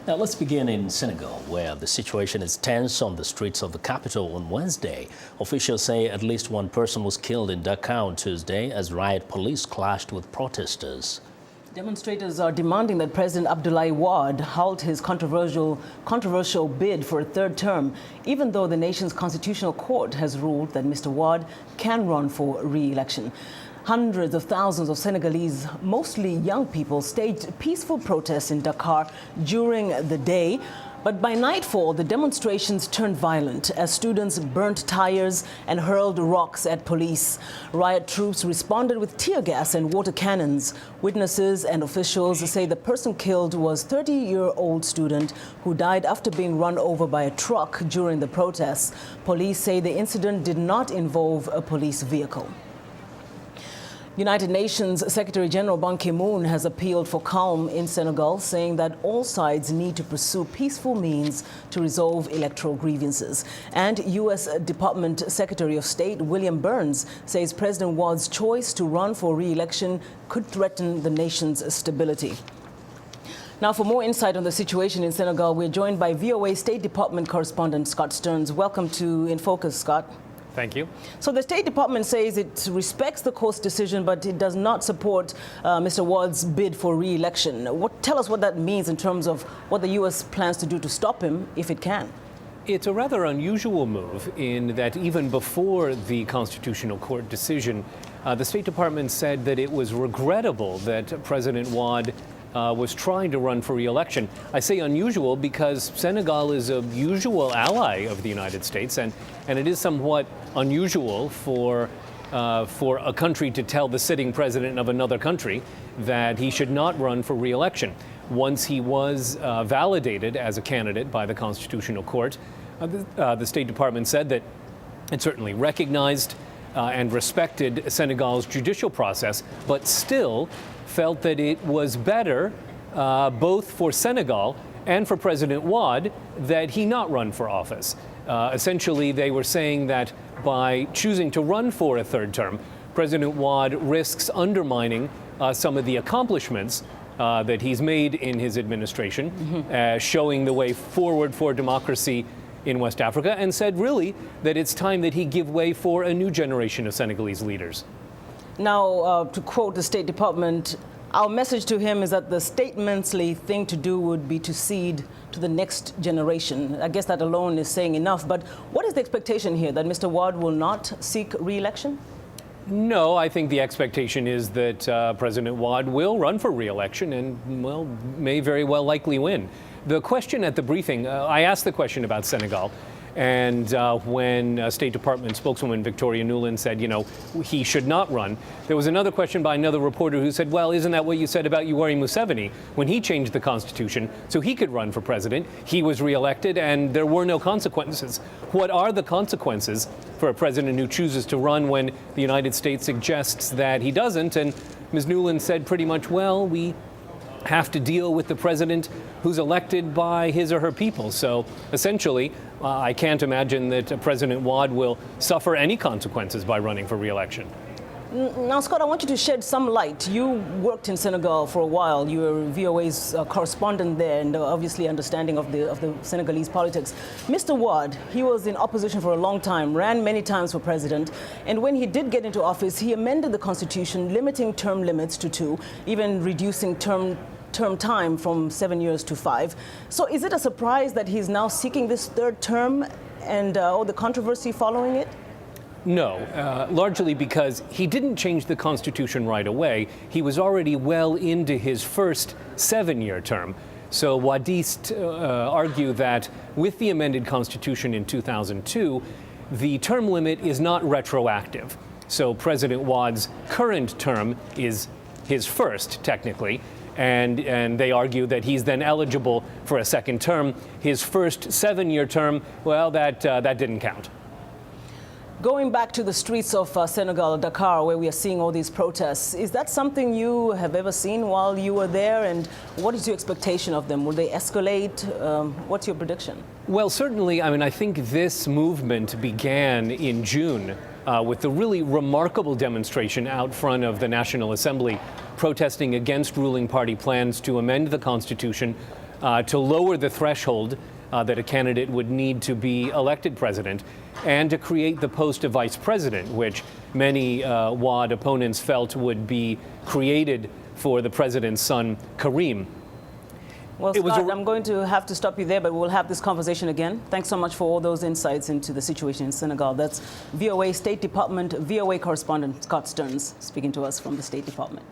Now let's begin in Senegal, where the situation is tense on the streets of the capital on Wednesday. Officials say at least one person was killed in Dakar on Tuesday as riot police clashed with protesters. Demonstrators are demanding that President Abdoulaye Wade halt his controversial bid for a third term, even though the nation's constitutional court has ruled that Mr. Wade can run for re-election. Hundreds of thousands of Senegalese, mostly young people, staged peaceful protests in Dakar during the day. But by nightfall, the demonstrations turned violent as students burnt tires and hurled rocks at police. Riot troops responded with tear gas and water cannons. Witnesses and officials say the person killed was a 30-year-old student who died after being run over by a truck during the protests. Police say the incident did not involve a police vehicle. United Nations Secretary General Ban Ki-moon has appealed for calm in Senegal, saying that all sides need to pursue peaceful means to resolve electoral grievances. And U.S. Department Secretary of State William Burns says President Wade's choice to run for re-election could threaten the nation's stability. Now, for more insight on the situation in Senegal, we're joined by VOA State Department Correspondent Scott Stearns. Welcome to In Focus, Scott. Thank you. So the State Department says it respects the court's decision, but it does not support Mr. Wade's bid for re-election. Tell us what that means in terms of what the U.S. plans to do to stop him, if it can. It's a rather unusual move in that even before the Constitutional Court decision, the State Department said that it was regrettable that President Wade was trying to run for re-election. I say unusual because Senegal is a usual ally of the United States, and it is somewhat unusual for a country to tell the sitting president of another country that he should not run for re-election. Once he was validated as a candidate by the Constitutional Court, the State Department said that it certainly recognized and respected Senegal's judicial process, but still felt that it was better both for Senegal and for President Wade that he not run for office. Essentially, they were saying that by choosing to run for a third term, President Wade risks undermining some of the accomplishments that he's made in his administration, showing the way forward for democracy in West Africa, and said really that it's time that he give way for a new generation of Senegalese leaders. Now, to quote the State Department, our message to him is that the statesmanly thing to do would be to cede to the next generation. I guess that alone is saying enough. But what is the expectation here, that Mr. Wade will not seek re-election? No, I think the expectation is that President Wade will run for re-election and, well, may very well likely win. The question at the briefing, I asked the question about Senegal. And when State Department spokeswoman Victoria Nuland said, you know, he should not run, there was another question by another reporter who said, well, isn't that what you said about Yoweri Museveni when he changed the Constitution so he could run for president? He was reelected and there were no consequences. What are the consequences for a president who chooses to run when the United States suggests that he doesn't? And Ms. Nuland said pretty much, well, we have to deal with the president who's elected by his or her people. So essentially, I can't imagine that President Wade will suffer any consequences by running for re-election. Now, Scott, I want you to shed some light. You worked in Senegal for a while. You were VOA's correspondent there, and obviously understanding of the Senegalese politics. Mr. Wade, he was in opposition for a long time, ran many times for president, and when he did get into office, he amended the Constitution, limiting term limits to 2, even reducing term time from 7 years to 5. So is it a surprise that he's now seeking this third term and all the controversy following it? No, largely because he didn't change the Constitution right away. He was already well into his first 7-year term. So Wadistes argue that with the amended Constitution in 2002, the term limit is not retroactive. So President Wade's current term is his first, technically, and they argue that he's then eligible for a second term. His first 7-year term, well, that didn't count. Going back to the streets of Senegal, Dakar, where we are seeing all these protests, is that something you have ever seen while you were there? And what is your expectation of them? Will they escalate? What's your prediction? Well, certainly, I mean, I think this movement began in June with the really remarkable demonstration out front of the National Assembly protesting against ruling party plans to amend the Constitution to lower the threshold that a candidate would need to be elected president, and to create the post of vice president, which many Wade opponents felt would be created for the president's son, Karim. Well, Scott, I'm going to have to stop you there, but we'll have this conversation again. Thanks so much for all those insights into the situation in Senegal. That's VOA State Department, VOA correspondent Scott Stearns speaking to us from the State Department.